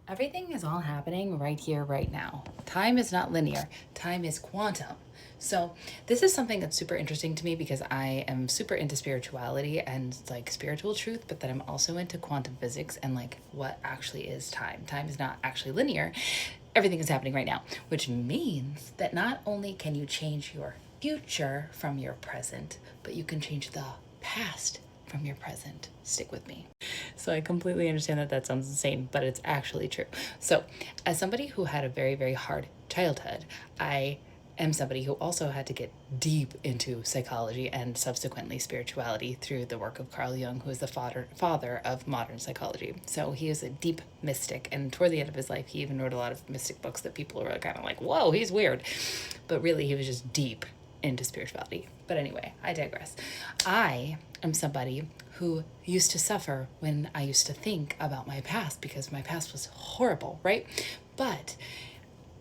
Everything is all happening right here, right now. Time is not linear, time is quantum. So, this is something that's super interesting to me because I am super into spirituality and like spiritual truth, but then I'm also into quantum physics and like what actually is time. Time is not actually linear. Everything is happening right now, which means that not only can you change your future from your present, but you can change the past from your present. Stick with me. So I completely understand that that sounds insane, but it's actually true. So, as somebody who had a very, very hard childhood, I am somebody who also had to get deep into psychology and subsequently spirituality through the work of Carl Jung, who is the father of modern psychology. So he is a deep mystic, and toward the end of his life, he even wrote a lot of mystic books that people were kind of like, whoa, he's weird. But really, he was just deep into spirituality. But anyway, I digress. I am somebody who used to suffer when I used to think about my past because my past was horrible, right? But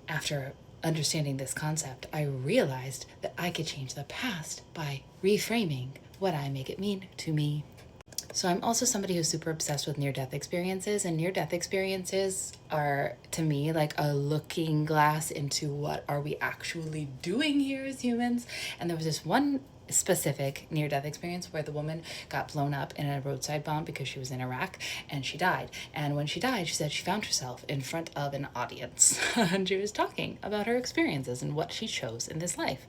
after understanding this concept, I realized that I could change the past by reframing what I make it mean to me. So I'm also somebody who's super obsessed with near-death experiences, and near-death experiences are to me like a looking glass into what are we actually doing here as humans. And there was this one specific near death experience where the woman got blown up in a roadside bomb because she was in Iraq and she died. And when she died, she said she found herself in front of an audience and she was talking about her experiences and what she chose in this life.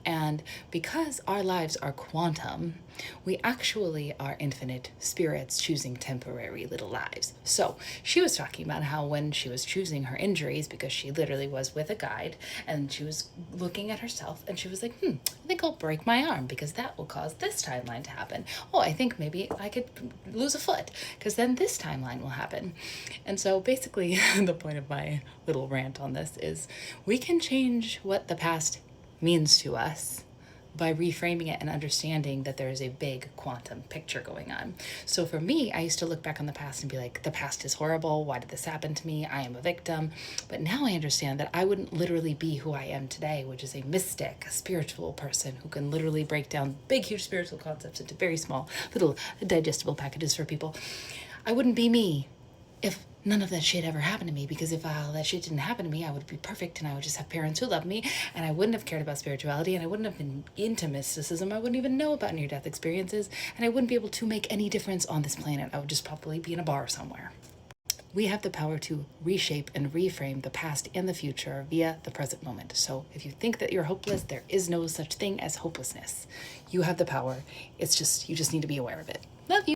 And because our lives are quantum, we actually are infinite spirits choosing temporary little lives. So she was talking about how when she was choosing her injuries, because she literally was with a guide and she was looking at herself and she was like, I think I'll break my arm because that will cause this timeline to happen. Oh, I think maybe I could lose a foot because then this timeline will happen. And so basically, the point of my little rant on this is we can change what the past means to us by reframing it and understanding that there is a big quantum picture going on. So for me, I used to look back on the past and be like, the past is horrible. Why did this happen to me? I am a victim. But now I understand that I wouldn't literally be who I am today, which is a mystic, a spiritual person who can literally break down big, huge spiritual concepts into very small, little digestible packages for people. I wouldn't be me if none of that shit ever happened to me, because if all that shit didn't happen to me, I would be perfect and I would just have parents who loved me and I wouldn't have cared about spirituality and I wouldn't have been into mysticism. I wouldn't even know about near-death experiences and I wouldn't be able to make any difference on this planet. I would just probably be in a bar somewhere. We have the power to reshape and reframe the past and the future via the present moment. So if you think that you're hopeless, there is no such thing as hopelessness. You have the power. You just need to be aware of it. Love you.